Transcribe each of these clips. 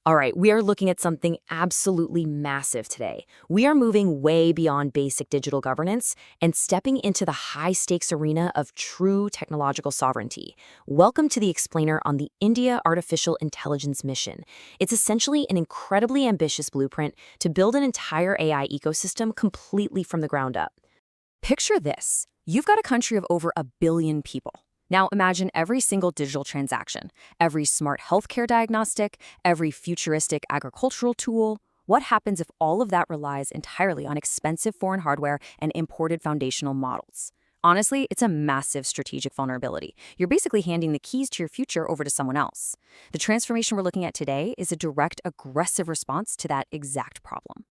All right, we are looking at something absolutely massive today. We are moving way beyond basic digital governance and stepping into the high-stakes arena of true technological sovereignty. Welcome to the explainer on the India Artificial Intelligence Mission. It's essentially an incredibly ambitious blueprint to build an entire AI ecosystem completely from the ground up. Picture this. You've got a country of over 1 billion people. Now imagine every single digital transaction, every smart healthcare diagnostic, every futuristic agricultural tool. What happens if all of that relies entirely on expensive foreign hardware and imported foundational models? Honestly, it's a massive strategic vulnerability. You're basically handing the keys to your future over to someone else. The transformation we're looking at today is a direct, aggressive response to that exact problem.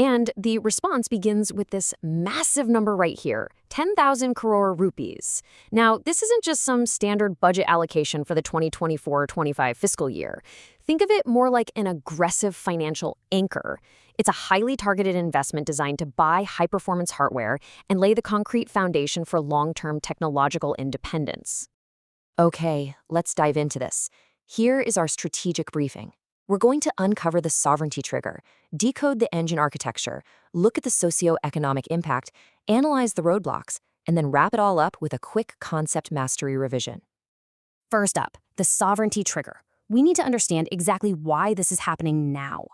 And the response begins with this massive number right here, 10,000 crore rupees. Now, this isn't just some standard budget allocation for the 2024-25 fiscal year. Think of it more like an aggressive financial anchor. It's a highly targeted investment designed to buy high-performance hardware and lay the concrete foundation for long-term technological independence. Okay, let's dive into this. Here is our strategic briefing. We're going to uncover the sovereignty trigger, decode the engine architecture, look at the socio-economic impact, analyze the roadblocks, and then wrap it all up with a quick concept mastery revision. First up, the sovereignty trigger. We need to understand exactly why this is happening now.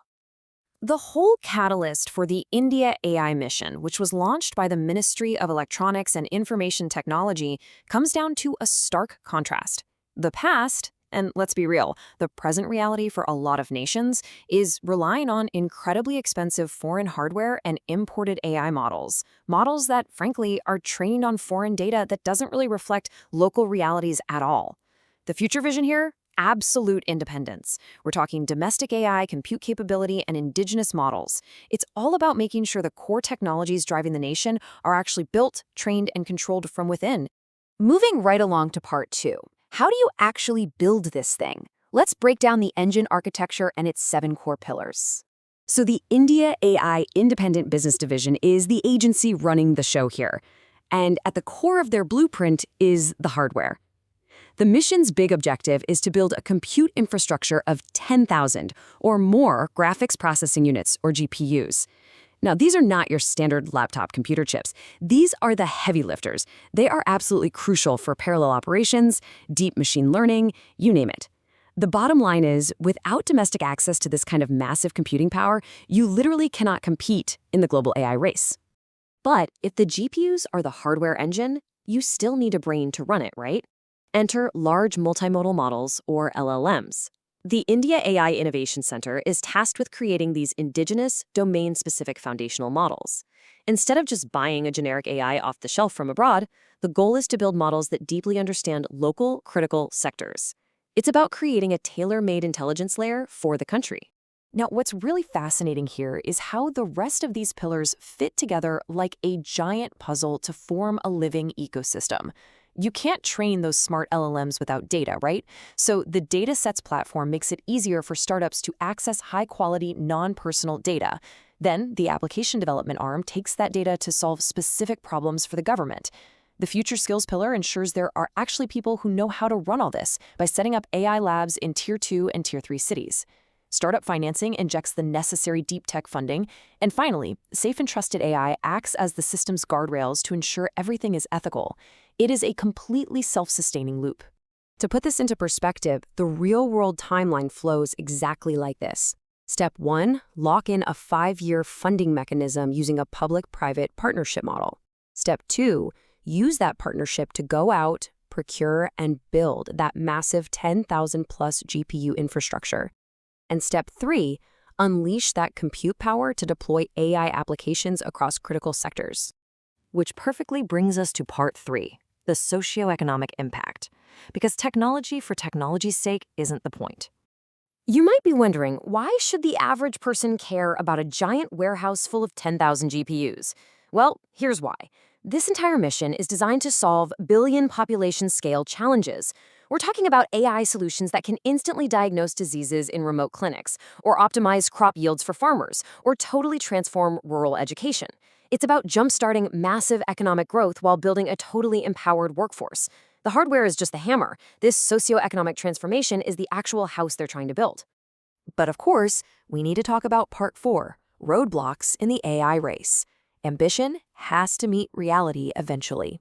The whole catalyst for the India AI mission, which was launched by the Ministry of Electronics and Information Technology, comes down to a stark contrast. The past, and let's be real, the present reality for a lot of nations is relying on incredibly expensive foreign hardware and imported AI models. Models that, frankly, are trained on foreign data that doesn't really reflect local realities at all. The future vision here? Absolute independence. We're talking domestic AI, compute capability, and indigenous models. It's all about making sure the core technologies driving the nation are actually built, trained, and controlled from within. Moving right along to part 2. How do you actually build this thing? Let's break down the engine architecture and its 7 core pillars. So the India AI Independent Business Division is the agency running the show here. And at the core of their blueprint is the hardware. The mission's big objective is to build a compute infrastructure of 10,000 or more graphics processing units, or GPUs. Now, these are not your standard laptop computer chips. These are the heavy lifters. They are absolutely crucial for parallel operations, deep machine learning, you name it. The bottom line is, without domestic access to this kind of massive computing power, you literally cannot compete in the global AI race. But if the GPUs are the hardware engine, you still need a brain to run it, right? Enter large multimodal models, or LLMs. The India AI Innovation Center is tasked with creating these indigenous, domain-specific foundational models. Instead of just buying a generic AI off the shelf from abroad, the goal is to build models that deeply understand local, critical sectors. It's about creating a tailor-made intelligence layer for the country. Now, what's really fascinating here is how the rest of these pillars fit together like a giant puzzle to form a living ecosystem. You can't train those smart LLMs without data, right? So the datasets platform makes it easier for startups to access high-quality, non-personal data. Then the application development arm takes that data to solve specific problems for the government. The future skills pillar ensures there are actually people who know how to run all this by setting up AI labs in Tier 2 and Tier 3 cities. Startup financing injects the necessary deep tech funding. And finally, safe and trusted AI acts as the system's guardrails to ensure everything is ethical. It is a completely self-sustaining loop. To put this into perspective, the real-world timeline flows exactly like this. Step 1, lock in a 5-year funding mechanism using a public-private partnership model. Step 2, use that partnership to go out, procure, and build that massive 10,000-plus GPU infrastructure. And step 3, unleash that compute power to deploy AI applications across critical sectors. Which perfectly brings us to part 3, the socioeconomic impact. Because technology for technology's sake isn't the point. You might be wondering, why should the average person care about a giant warehouse full of 10,000 GPUs? Well, here's why. This entire mission is designed to solve billion population scale challenges. We're talking about AI solutions that can instantly diagnose diseases in remote clinics, or optimize crop yields for farmers, or totally transform rural education. It's about jump-starting massive economic growth while building a totally empowered workforce. The hardware is just the hammer. This socioeconomic transformation is the actual house they're trying to build. But of course, we need to talk about part 4, roadblocks in the AI race. Ambition has to meet reality eventually.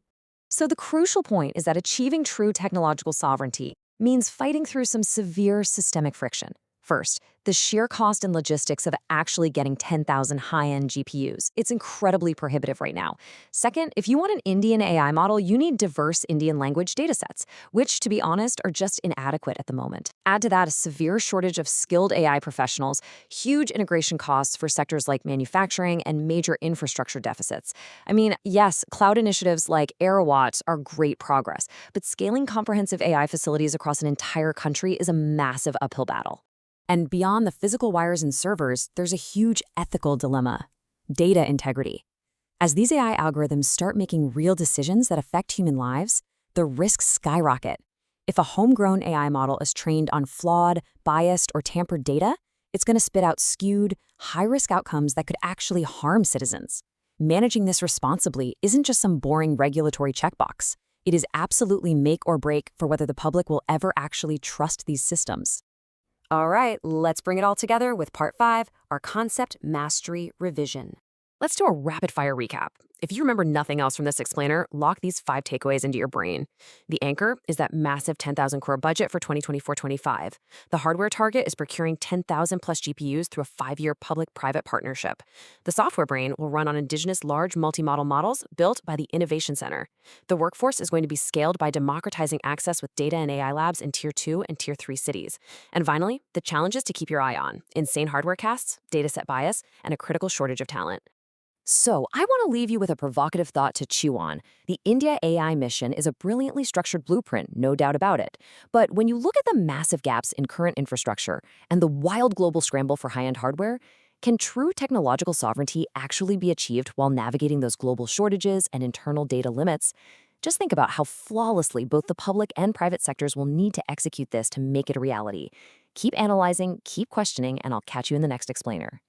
So the crucial point is that achieving true technological sovereignty means fighting through some severe systemic friction. First, the sheer cost and logistics of actually getting 10,000 high-end GPUs. It's incredibly prohibitive right now. Second, if you want an Indian AI model, you need diverse Indian language datasets, which, to be honest, are just inadequate at the moment. Add to that a severe shortage of skilled AI professionals, huge integration costs for sectors like manufacturing, and major infrastructure deficits. I mean, yes, cloud initiatives like AirWatts are great progress, but scaling comprehensive AI facilities across an entire country is a massive uphill battle. And beyond the physical wires and servers, there's a huge ethical dilemma: data integrity. As these AI algorithms start making real decisions that affect human lives, the risks skyrocket. If a homegrown AI model is trained on flawed, biased, or tampered data, it's going to spit out skewed, high-risk outcomes that could actually harm citizens. Managing this responsibly isn't just some boring regulatory checkbox. It is absolutely make or break for whether the public will ever actually trust these systems. All right, let's bring it all together with part 5, our concept mastery revision. Let's do a rapid-fire recap. If you remember nothing else from this explainer, lock these 5 takeaways into your brain. The anchor is that massive 10,000 crore budget for 2024-25. The hardware target is procuring 10,000 plus GPUs through a 5-year public-private partnership. The software brain will run on indigenous large multimodal models built by the Innovation Center. The workforce is going to be scaled by democratizing access with data and AI labs in Tier 2 and Tier 3 cities. And finally, the challenges to keep your eye on: insane hardware costs, dataset bias, and a critical shortage of talent. So, I want to leave you with a provocative thought to chew on. The India AI mission is a brilliantly structured blueprint, no doubt about it. But when you look at the massive gaps in current infrastructure and the wild global scramble for high-end hardware, can true technological sovereignty actually be achieved while navigating those global shortages and internal data limits? Just think about how flawlessly both the public and private sectors will need to execute this to make it a reality. Keep analyzing, keep questioning, and I'll catch you in the next explainer.